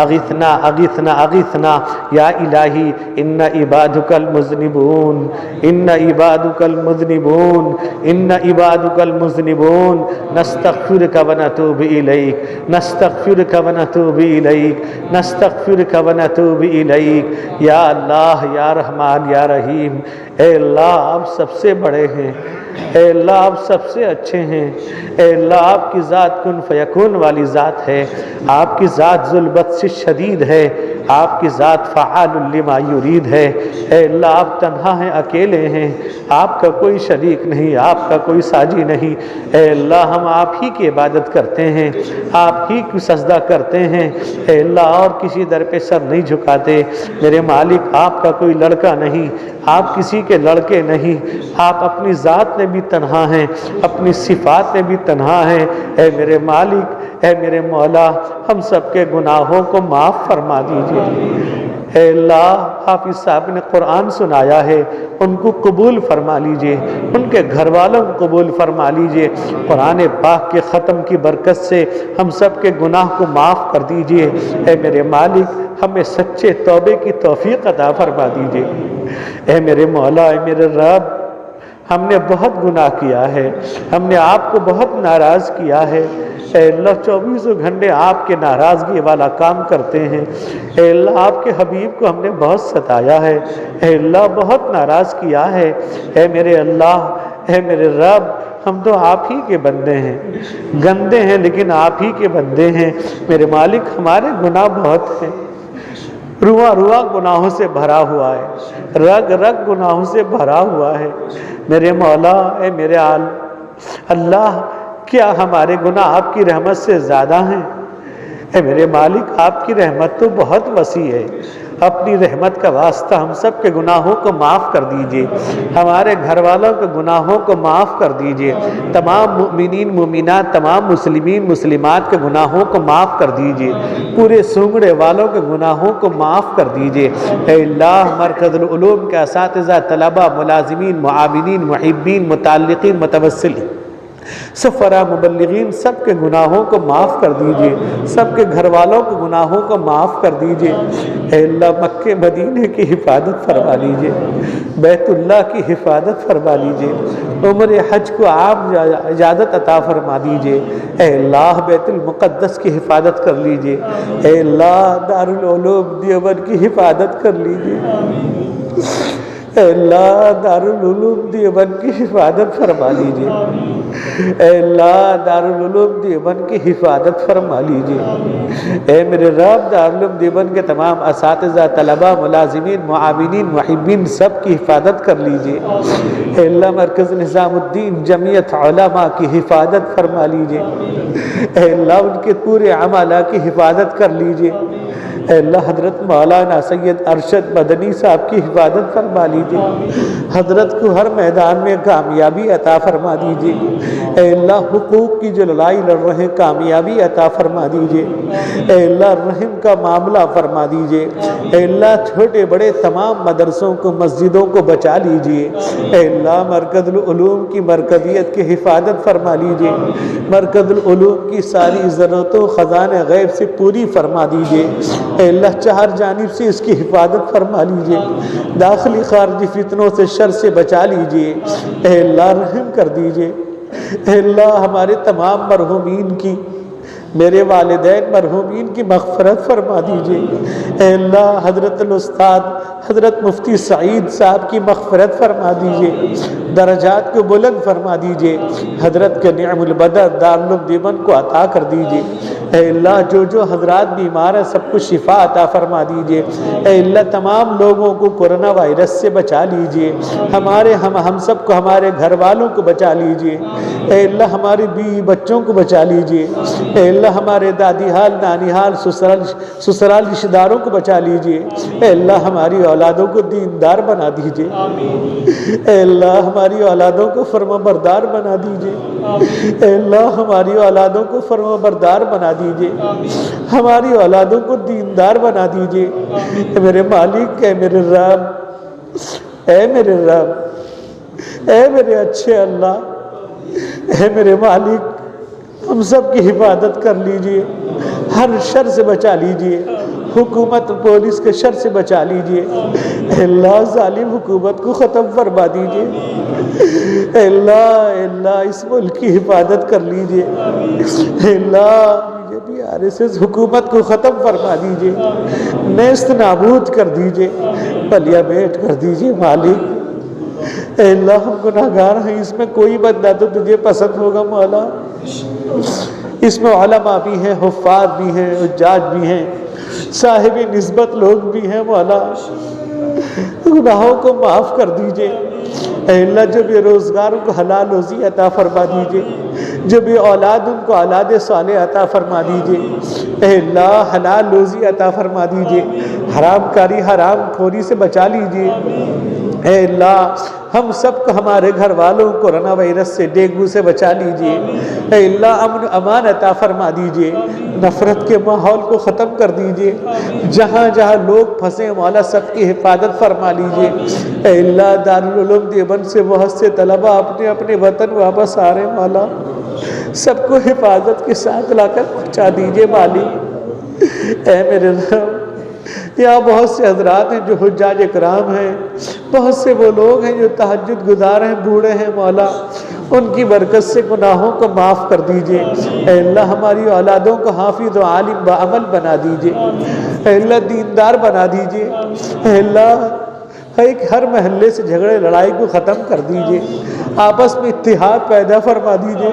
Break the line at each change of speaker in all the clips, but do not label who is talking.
اغثنا اغثنا اغثنا یا الہی ان عبادک المذنبون ان عبادک المذنبون ان عبادک المذنبون نستغفرک ونتوب الیک نستغفرک ونتوب الیک نستغفرک ونتوب الیک یا اللہ یا رحمان یا رحیم۔ اے اللہ آپ سب سے بڑے ہیں، اے اللہ آپ سب سے اچھے ہیں، اے اللہ آپ کی ذات کن فیکون والی ذات ہے، آپ کی ذات ذو البطش شدید ہے، آپ کی ذات فعال لما یرید ہے۔ اے اللہ آپ تنہا ہیں، اکیلے ہیں، آپ کا کوئی شریک نہیں، آپ کا کوئی ساجی نہیں۔ اے اللہ ہم آپ ہی کی عبادت کرتے ہیں، آپ ہی کو سجدہ کرتے ہیں، اے اللہ اور کسی در پہ سر نہیں جھکاتے۔ میرے مالک آپ کا کوئی لڑکا نہیں، آپ کسی کے لڑکے نہیں، آپ اپنی ذات میں بھی تنہا ہیں، اپنی صفات میں بھی تنہا ہیں۔ اے میرے مالک، اے میرے مولا، ہم سب کے گناہوں کو معاف فرما دیجئے۔ اے اللہ حافظ صاحب نے قرآن سنایا ہے، ان کو قبول فرما لیجئے، ان کے گھر والوں کو قبول فرما لیجئے۔ قرآن پاک کے ختم کی برکت سے ہم سب کے گناہ کو معاف کر دیجئے۔ اے میرے مالک ہمیں سچے توبے کی توفیق عطا فرما دیجئے۔ اے میرے مولا، اے میرے رب، ہم نے بہت گناہ کیا ہے، ہم نے آپ کو بہت ناراض کیا ہے۔ اے اللہ 24 گھنٹے آپ کے ناراضگی والا کام کرتے ہیں۔ اے اللہ آپ کے حبیب کو ہم نے بہت ستایا ہے، اے اللہ بہت ناراض کیا ہے۔ اے میرے اللہ، اے میرے رب، ہم تو آپ ہی کے بندے ہیں، گندے ہیں لیکن آپ ہی کے بندے ہیں۔ میرے مالک ہمارے گناہ بہت ہیں، روا روا گناہوں سے بھرا ہوا ہے، رگ رگ گناہوں سے بھرا ہوا ہے۔ میرے مولا، اے میرے اللہ، کیا ہمارے گناہ آپ کی رحمت سے زیادہ ہیں؟ اے میرے مالک آپ کی رحمت تو بہت وسیع ہے، اپنی رحمت کا واسطہ ہم سب کے گناہوں کو معاف کر دیجئے، ہمارے گھر والوں کے گناہوں کو معاف کر دیجئے، تمام مؤمنین مومنات، تمام مسلمین مسلمات کے گناہوں کو معاف کر دیجئے، پورے سونگڑے والوں کے گناہوں کو معاف کر دیجئے۔ اے اللہ مرکز العلوم کے اساتذہ، طلبہ، ملازمین، معاونین، محبین، متعلقین، متوسلین، سفراء، مبلغین، سب کے گناہوں کو معاف کر دیجئے، سب کے گھر والوں کے گناہوں کو معاف کر دیجئے۔ اے اللہ مکہ مدینے کی حفاظت فرما لیجئے، بیت اللہ کی حفاظت فرما لیجئے، عمر حج کو آپ اجازت عطا فرما دیجئے۔ اے اللہ بیت المقدس کی حفاظت کر لیجئے، اے اللہ دارالعلوم دیوبند کی حفاظت کر لیجئے، اے اللہ دارالعلوم دیوبند کی حفاظت فرما لیجئے، اے اللہ دارالعلوم دیوبند کی حفاظت فرما لیجئے۔ اے میرے رب دارالعلوم دیوبند کے تمام اساتذہ، طلبہ، ملازمین، معاونین، محبین، سب کی حفاظت کر لیجئے۔ اے اللہ مرکز نظام الدین جمعیت علماء کی حفاظت فرما لیجئے، اے اللہ ان کے پورے عملہ کی حفاظت کر لیجئے۔ اے اللہ حضرت مولانا سید ارشد مدنی صاحب کی حفاظت فرما لیجئے، حضرت کو ہر میدان میں کامیابی عطا فرما دیجئے۔ اے اللہ حقوق کی جو لڑائی لڑ رہے ہیں کامیابی عطا فرما دیجئے۔ اے اللہ رحم کا معاملہ فرما دیجئے۔ اے اللہ چھوٹے بڑے تمام مدرسوں کو، مسجدوں کو بچا لیجئے۔ اے اللہ مرکز العلوم کی مرکزیت کی حفاظت فرما لیجئے، مرکز العلوم کی ساری ضرورتوں خزانہ غیب سے پوری فرما دیجئے۔ اے اللہ چار جانب سے اس کی حفاظت فرما لیجئے، داخلی خارجی فتنوں سے شر سے بچا لیجئے۔ اے اللہ رحم کر دیجئے۔ اے اللہ ہمارے تمام مرحومین کی، میرے والدین مرحومین کی مغفرت فرما دیجئے۔ اے اللہ حضرت الاستاذ حضرت مفتی سعید صاحب کی مغفرت فرما دیجئے، درجات کو بلند فرما دیجئے، حضرت کے نعم البدر دارالعلوم دیوبند کو عطا کر دیجئے۔ اے اللہ جو حضرات بیمار ہیں سب کو شفا عطا فرما دیجئے۔ اے اللہ تمام لوگوں کو کورونا وائرس سے بچا لیجئے، ہم سب کو، ہمارے گھر والوں کو بچا لیجئے۔ اے اللہ ہمارے بیوی بچوں کو بچا لیجئے۔ اے اللہ ہمارے دادی حال، نانی حال، سسرال رشتہ داروں کو بچا لیجئے۔ اے اللہ ہماری اولادوں کو دیندار بنا دیجئے۔ اے اللہ ہماری اولادوں کو فرمانبردار بنا دیجئے۔ اے اللہ ہماری اولادوں کو فرمانبردار بنا دیجئے، ہماری اولادوں کو دیندار بنا دیجئے۔ اے میرے مالک، اے میرے رب، اے میرے رب، اے میرے اچھے اللہ، اے میرے مالک، ہم سب کی حفاظت کر لیجئے،
ہر شر سے بچا لیجئے، حکومت پولیس کے شر سے بچا لیجئے، اے اللہ ظالم حکومت کو ختم فرما دیجئے، اے اللہ اس ملک کی حفاظت کر لیجئے، اے اللہ RSS حکومت کو ختم فرما دیجئے، نیست نابود کر دیجئے، پلیا بیٹ کر دیجئے مالک۔ اے اللہ ہم گناہگار ہیں، اس میں کوئی بندہ تو تجھے پسند ہوگا مولا، اس میں علماء بھی ہیں، حفاظ بھی ہیں، حجاج بھی ہیں، صاحب نسبت لوگ بھی ہیں مولا، گناہوں کو معاف کر دیجئے۔ اے اللہ جو بے روزگاروں کو حلال روزی عطا فرما دیجئے، جو بے اولاد ان کو اولاد صالح عطا فرما دیجئے، اے اللہ حلال روزی عطا فرما دیجئے، حرام کاری حرام خوری سے بچا لیجئے۔ اے اللہ ہم سب کو ہمارے گھر والوں کو کورونا وائرس سے ڈینگو سے بچا لیجئے، اے اللہ امن امان عطا فرما دیجئے، نفرت کے ماحول کو ختم کر دیجئے، جہاں جہاں لوگ پھنسے مولا سب کی حفاظت فرما لیجئے۔ اے اللہ دارالعلوم دیوبند سے بہت سے طلبہ اپنے اپنے وطن واپس آ رہے ہیں مولا، سب کو حفاظت کے ساتھ لا کر پہنچا دیجئے مالک۔ اے میرے رب یہاں بہت سے حضرات ہیں جو حجاج اکرام ہیں، بہت سے وہ لوگ ہیں جو تہجد گزار ہیں، بوڑھے ہیں مولا، ان کی برکت سے گناہوں کو معاف کر دیجئے۔ اے اللہ ہماری اولادوں کو حافظ و عالم با عمل بنا دیجئے، اے اللہ دیندار بنا دیجئے، اے اللہ ہر محلے سے جھگڑے لڑائی کو ختم کر دیجئے، آپس میں اتحاد پیدا فرما دیجئے۔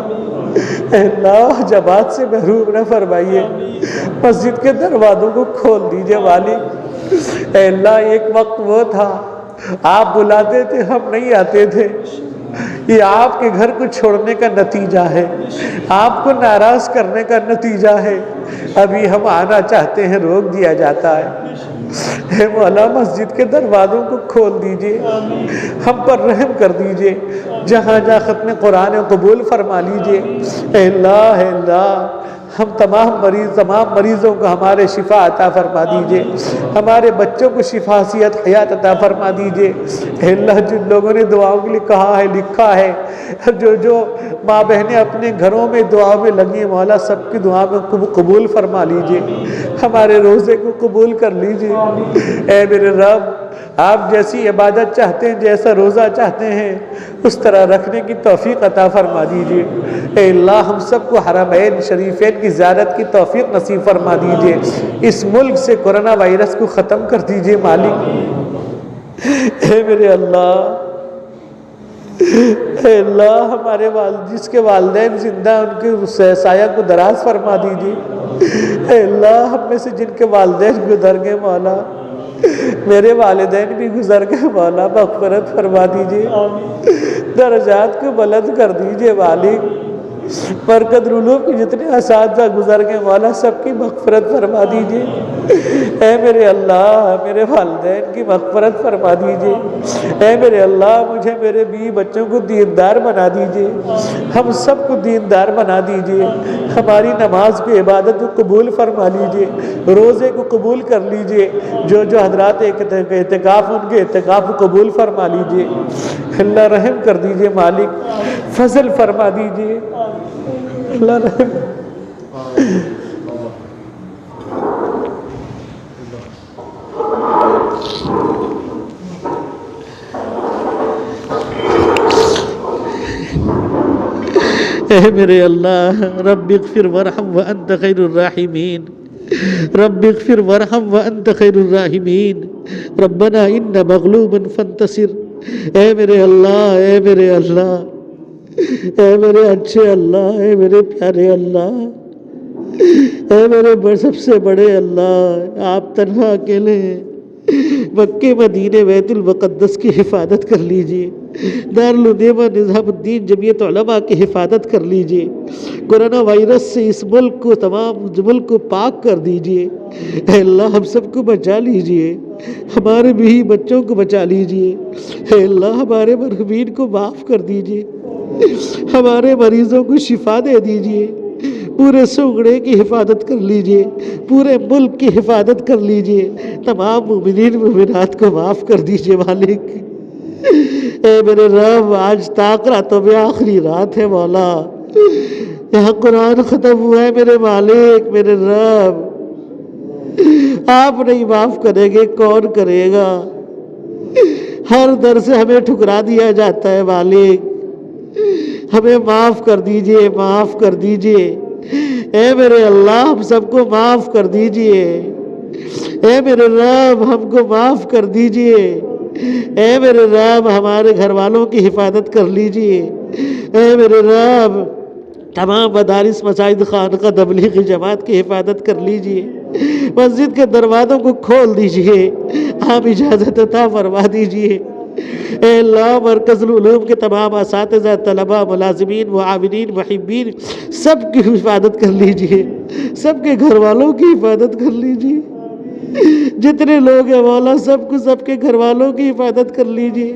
اے اللہ جماعت سے محروم نہ فرمائیے، مسجد کے دروازوں کو کھول دیجئے والد۔ اے اللہ ایک وقت وہ تھا آپ بلاتے تھے ہم نہیں آتے تھے، یہ آپ کے گھر کو چھوڑنے کا نتیجہ ہے، آپ کو ناراض کرنے کا نتیجہ ہے، ابھی ہم آنا چاہتے ہیں روک دیا جاتا ہے۔ اے مولا مسجد کے دروازوں کو کھول دیجئے، ہم پر رحم کر دیجئے، جہاں جہاں ختم قرآن قبول فرما لیجئے۔ اے اللہ ہم تمام مریضوں کو ہمارے شفا عطا فرما دیجئے، ہمارے بچوں کو شفا صحت حیات عطا فرما دیجئے۔ اے اللہ جن لوگوں نے دعاؤں کے لیے کہا ہے لکھا ہے، جو ماں بہنیں اپنے گھروں میں دعاؤں میں لگی ہیں مولا سب کی دعا میں قبول فرما لیجئے، ہمارے روزے کو قبول کر لیجئے۔ اے میرے رب آپ جیسی عبادت چاہتے ہیں، جیسا روزہ چاہتے ہیں اس طرح رکھنے کی توفیق عطا فرما دیجئے۔ اے اللہ ہم سب کو حرمین شریفین کی زیارت کی توفیق نصیب فرما دیجئے، اس ملک سے کورونا وائرس کو ختم کر دیجئے مالک۔ اے میرے اللہ اے اللہ ہمارے جس کے والدین زندہ ان کے سایہ کو دراز فرما دیجئے۔ اے اللہ ہم میں سے جن کے والدین گزر گئے مولا میرے والدین بھی گزر گئے مولا مغفرت فرما دیجئے، درجات کو بلند کر دیجئے مالک۔ برکت علوم کی جتنے اساتذہ گزر گئے مولا سب کی مغفرت فرما دیجئے۔ اے میرے اللہ میرے والدین کی مغفرت فرما دیجئے۔ اے میرے اللہ مجھے میرے بیوی بچوں کو دیندار بنا دیجئے، ہم سب کو دیندار بنا دیجئے، ہماری نماز کو عبادت کو قبول فرما لیجئے، روزے کو قبول کر لیجئے، جو حضرات اعتکاف ان کے اعتکاف کو قبول فرما لیجئے۔ اللہ رحم کر دیجئے مالک، فضل فرما دیجئے اللہ رحم۔ اے میرے اللہ رب اغفر ورحم وانت خیر الراحمین، رب اغفر ورحم وانت خیر الراحمین، ربنا ان مغلوب فانتصر۔ اے میرے اللہ اے میرے اللہ اے میرے اچھے اللہ اے میرے پیارے اللہ اے میرے سب سے بڑے اللہ، آپ تنہا اکیلے ہیں، مکہ مدینے بیت المقدس کی حفاظت کر لیجئے، دارالعلوم نظام الدین جمعیت علماء کی حفاظت کر لیجئے، کورونا وائرس سے اس ملک کو تمام ملک کو پاک کر دیجئے۔ اے اللہ ہم سب کو بچا لیجئے، ہمارے بھی بچوں کو بچا لیجئے۔ اے اللہ ہمارے مرحومین کو معاف کر دیجئے، ہمارے مریضوں کو شفا دے دیجئے، پورے سوگڑے کی حفاظت کر لیجئے، پورے ملک کی حفاظت کر لیجئے، تمام مومنین مومنات کو معاف کر دیجئے مالک۔ اے میرے رب آج طاق راتوں میں آخری رات ہے مولا، یہاں قرآن ختم ہوا ہے میرے مالک میرے رب، آپ نہیں معاف کریں گے کون کرے گا؟ ہر در سے ہمیں ٹھکرا دیا جاتا ہے مالک، ہمیں معاف کر دیجئے، معاف کر دیجئے، اے میرے اللہ ہم سب کو معاف کر دیجئے، اے میرے رب ہم کو معاف کر دیجئے، اے میرے رب ہمارے گھر والوں کی حفاظت کر لیجئے، اے میرے رب تمام مدارس مساجد خانقاہ تبلیغی جماعت کی حفاظت کر لیجئے، مسجد کے دروازوں کو کھول دیجئے، آپ اجازت عطا فرما دیجئے، اے اللہ مرکز العلوم کے تمام اساتذہ طلباء ملازمین معاونین محبین سب کی حفاظت کر لیجئے، سب کے گھر والوں کی حفاظت کر لیجئے، جتنے لوگ ہیں مولا سب کو سب کے گھر والوں کی حفاظت کر لیجئے،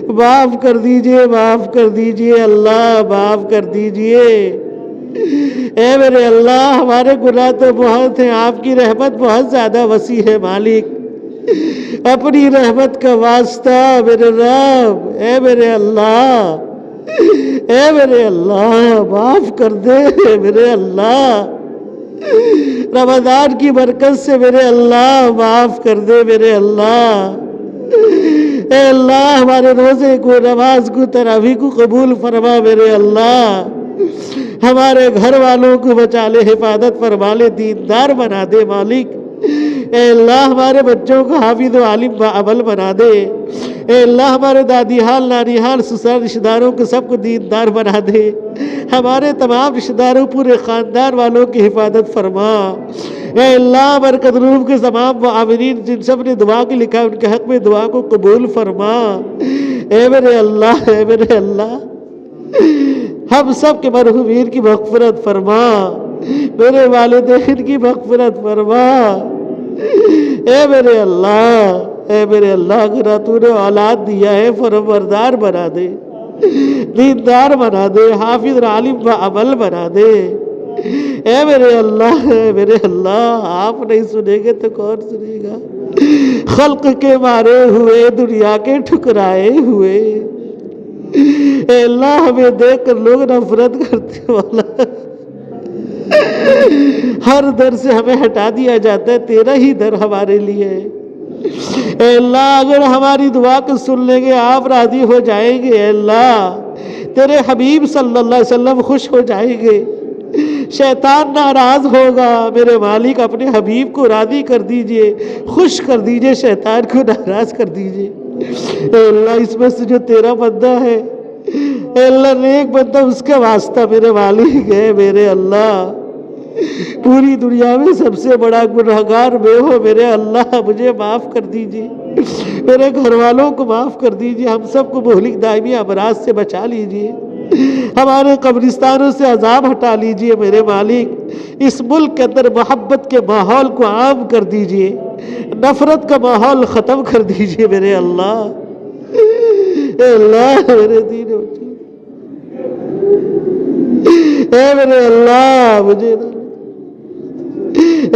معاف کر دیجئے، معاف کر دیجئے اللہ، معاف کر دیجئے، اے میرے اللہ ہمارے گناہ تو بہت ہیں، آپ کی رحمت بہت زیادہ وسیع ہے مالک، اپنی رحمت کا واسطہ میرے رب، اے میرے اللہ، اے میرے اللہ معاف کر دے میرے اللہ، رمضان کی برکت سے میرے اللہ معاف کر دے میرے اللہ، اے اللہ ہمارے روزے کو نماز کو تراویح کو قبول فرما میرے اللہ، ہمارے گھر والوں کو بچا لے، حفاظت فرما لے، دیندار بنا دے مالک، اے اللہ ہمارے بچوں کو حافظ و عالم باعمل بنا دے، اے اللہ ہمارے دادی حال نانی حال سسرال رشتہ داروں کو سب کو دیندار بنا دے، ہمارے تمام رشتہ داروں پورے خاندان والوں کی حفاظت فرما، اے اللہ مرکز العلوم کے تمام معاونین جن سب نے دعا کے لکھا ان کے حق میں دعا کو قبول فرما، اے میرے اللہ، اے میرے اللہ ہم سب کے مرحومین کی مغفرت فرما، میرے والدین کی مغفرت فرما، اے میرے اللہ، اے میرے اللہ اگر تو نے اولاد دیا ہے فرمانبردار بنا دے، دیندار بنا دے، حافظ عالم باعمل بنا دے، اے میرے اللہ، اے میرے اللہ آپ نہیں سنیں گے تو کون سنے گا؟ خلق کے مارے ہوئے دنیا کے ٹھکرائے ہوئے، اے اللہ ہمیں دیکھ کر لوگ نفرت کرتے والا، ہر در سے ہمیں ہٹا دیا جاتا ہے، تیرا ہی در ہمارے لیے ہے، اے اللہ اگر ہماری دعا کو سن لیں گے آپ راضی ہو جائیں گے، اے اللہ تیرے حبیب صلی اللہ علیہ وسلم خوش ہو جائیں گے، شیطان ناراض ہوگا، میرے مالک اپنے حبیب کو راضی کر دیجئے، خوش کر دیجئے، شیطان کو ناراض کر دیجئے، اے اللہ اس میں سے جو تیرا بندہ ہے اے اللہ نیک بندہ اس کا واسطہ میرے مالک ہے، میرے اللہ پوری دنیا میں سب سے بڑا گنہگار میں ہو میرے اللہ، مجھے معاف کر دیجئے، میرے گھر والوں کو معاف کر دیجئے، ہم سب کو مہلک دائمی امراض سے بچا لیجئے، ہمارے قبرستانوں سے عذاب ہٹا لیجئے میرے مالک، اس ملک کے اندر محبت کے ماحول کو عام کر دیجئے، نفرت کا ماحول ختم کر دیجئے میرے اللہ، اے اللہ میرے دین و جی، اے میرے اللہ مجھے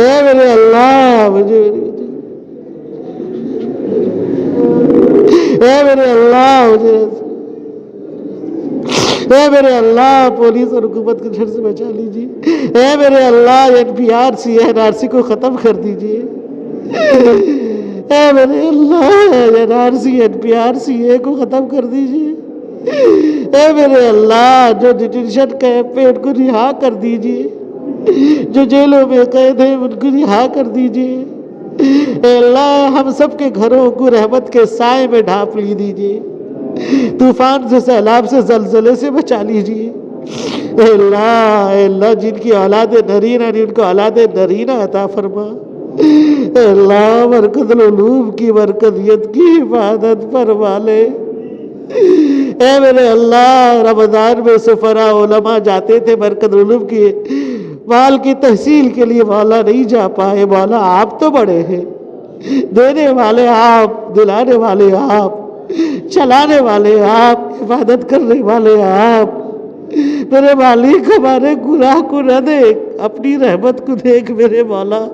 اے میرے اللہ مجھے اے میرے اللہ مجھے اے میرے اللہ پولیس اور حکومت کے شر سے بچا لیجیے، اے میرے اللہ NPRC NRC کو ختم کر دیجیے، اے میرے اللہ NRC NPRC کو ختم کر دیجیے، اے میرے اللہ جو ڈیٹینشن کیمپ پہ ان کو رہا کر دیجیے، جو جیلوں میں قید ہیں ان کو رہا کر دیجیے، اے اللہ ہم سب کے گھروں کو رحمت کے سائے میں ڈھانپ لیجیے، طوفان سے سیلاب سے زلزلے سے بچا لیجیے، اے اللہ جن کی اولاد نرینہ نے ان کو اولاد نرینہ عطا فرما، اے اللہ مرکز العلوم کی مرکزیت کی حفاظت فرما لے، اے میرے اللہ رمضان میں سفراء علماء جاتے تھے مرکز العلوم کی مال کی تحصیل کے لیے، مولا نہیں جا پائے، مولا آپ تو بڑے ہیں، دینے والے آپ، دلانے والے آپ، چلانے والے آپ، حفاظت کرنے والے آپ، میرے مالک ہمارے گناہ کو نہ دیکھ، اپنی رحمت کو دیکھ میرے مولا،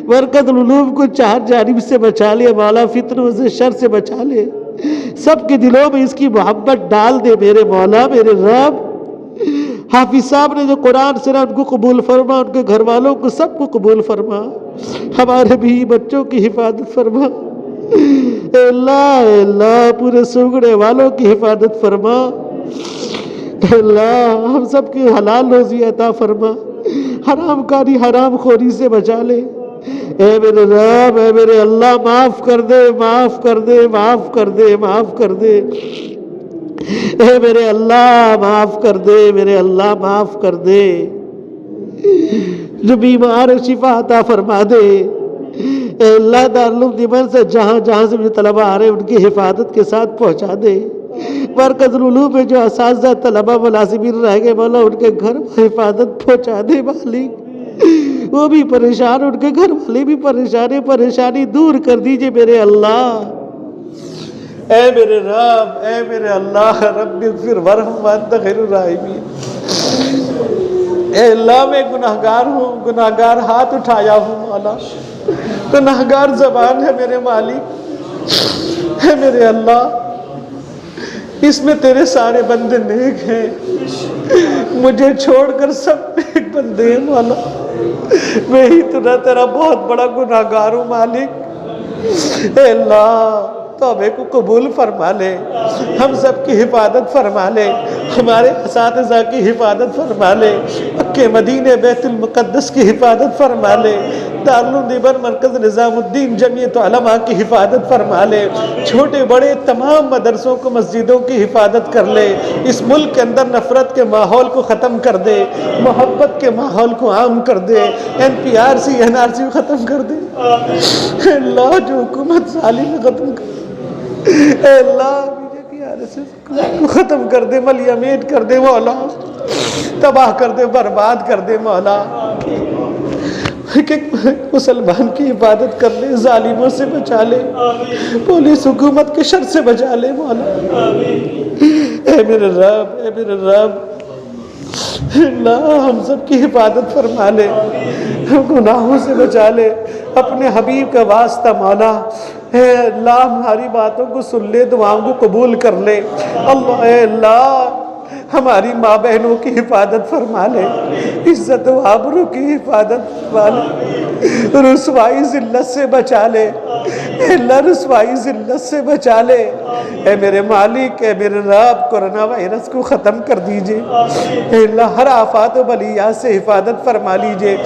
مرکز العلوم کو چار جانب سے بچا لے مولا، فتنوں سے شر سے بچا لے، سب کے دلوں میں اس کی محبت ڈال دے میرے مولا، میرے رب حافظ صاحب نے جو قرآن سنا ان کو قبول فرما، ان کے گھر والوں کو سب کو قبول فرما، ہمارے بھی بچوں کی حفاظت فرما، اے اللہ پورے سوگڑے والوں کی حفاظت فرما، اے اللہ ہم سب کی حلال روزی عطا فرما، حرام کاری حرام خوری سے بچا لے، اے میرے رب اے میرے اللہ معاف کر دے معاف کر دے معاف کر دے معاف کر دے، اے میرے اللہ معاف کر دے میرے اللہ معاف کر دے، جو بیمار شفا عطا فرما دے، اے اللہ دارالعلوم دیوبند سے جہاں جہاں سے بھی طلبہ آ رہے ہیں ان کی حفاظت کے ساتھ پہنچا دے، مرکز العلوم میں جو اساتذہ طلبہ ملازمین رہ گئے مولا ان کے گھر حفاظت پہنچا دے مالک، وہ بھی پریشان ان کے گھر والے بھی پریشانی دور کر دیجئے میرے اللہ، اے میرے رب اے میرے اللہ رب اغفر ورحم وانت خیر الراحمین، اے اللہ میں گناہگار ہوں، گناہگار ہاتھ اٹھایا ہوں مولا، گناہگار زبان ہے میرے مالک، اے میرے اللہ اس میں تیرے سارے بندے نیک ہیں، مجھے چھوڑ کر سب نیک بندے ہیں مولا، میں ہی تیرا بہت بڑا گناہگار ہوں مالک، اے اللہ توبے کو قبول فرما لے، ہم سب کی حفاظت فرما لے، ہمارے اساتذہ کی حفاظت فرما لے، مکہ مدینہ بیت المقدس کی حفاظت فرما لے، دارالعلوم دیوبند مرکز نظام الدین جمعیت علماء کی حفاظت فرما لے، چھوٹے بڑے تمام مدرسوں کو مسجدوں کی حفاظت کر لے، اس ملک کے اندر نفرت کے ماحول کو ختم کر دے، محبت کے ماحول کو عام کر دے، NPRC NRC کو ختم کر دے، اے اللہ جو حکومت ظالم ختم کر دے، اے اللہ BJP RSS کو ختم کر دے، ملیامیٹ کر دے مولا، تباہ کر دے برباد کر دے مولا، ایک مسلمان کی عبادت کر لے، ظالموں سے بچا لے، پولیس حکومت کے شر سے بچا لے مولا، اے میرے رب اے میرے رب، اللہ ہم سب کی حفاظت فرما لے، گناہوں سے بچا لے، اپنے حبیب کا واسطہ مولا، اے اللہ ہماری باتوں کو سن لے، دعاؤں کو قبول کر لے، اللہ اے اللہ ہماری ماں بہنوں کی حفاظت فرما لے، عزت و آبرو کی حفاظت فرما لے، رسوائی ذلت سے بچا لے، اے اللہ رسوائی ذلت سے بچا لے، اے میرے مالک اے میرے رب کورونا وائرس کو ختم کر دیجئے، اے اللہ ہر آفات و بلیات سے حفاظت فرما لیجئے،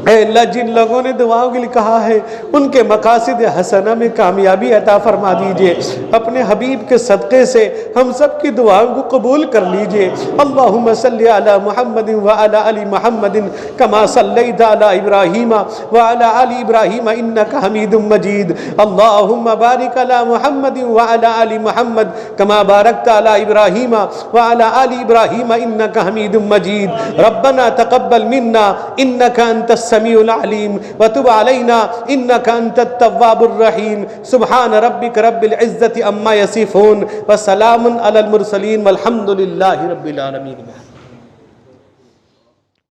اے اللہ جن لوگوں نے دعاؤں کے لیے کہا ہے ان کے مقاصد حسنہ میں کامیابی عطا فرما دیجئے، اپنے حبیب کے صدقے سے ہم سب کی دعاؤں کو قبول کر لیجئے، اللہم صلی علی محمد وعلی آل محمد کما صلیت علی ابراہیم وعلی آل ابراہیم انکا حمید مجید، اللہم بارک علی محمد وعلی آل محمد کما بارکت علی ابراہیم وعلی آل ابراہیم انکا حمید مجید، ربنا تقبل منا انکا انت السمیع العلیم وتب علینا انکا انت التواب الرحیم، سبحان ربک رب العزت عما یصفون وسلام علی المرسلین والحمد للہ رب العالمین۔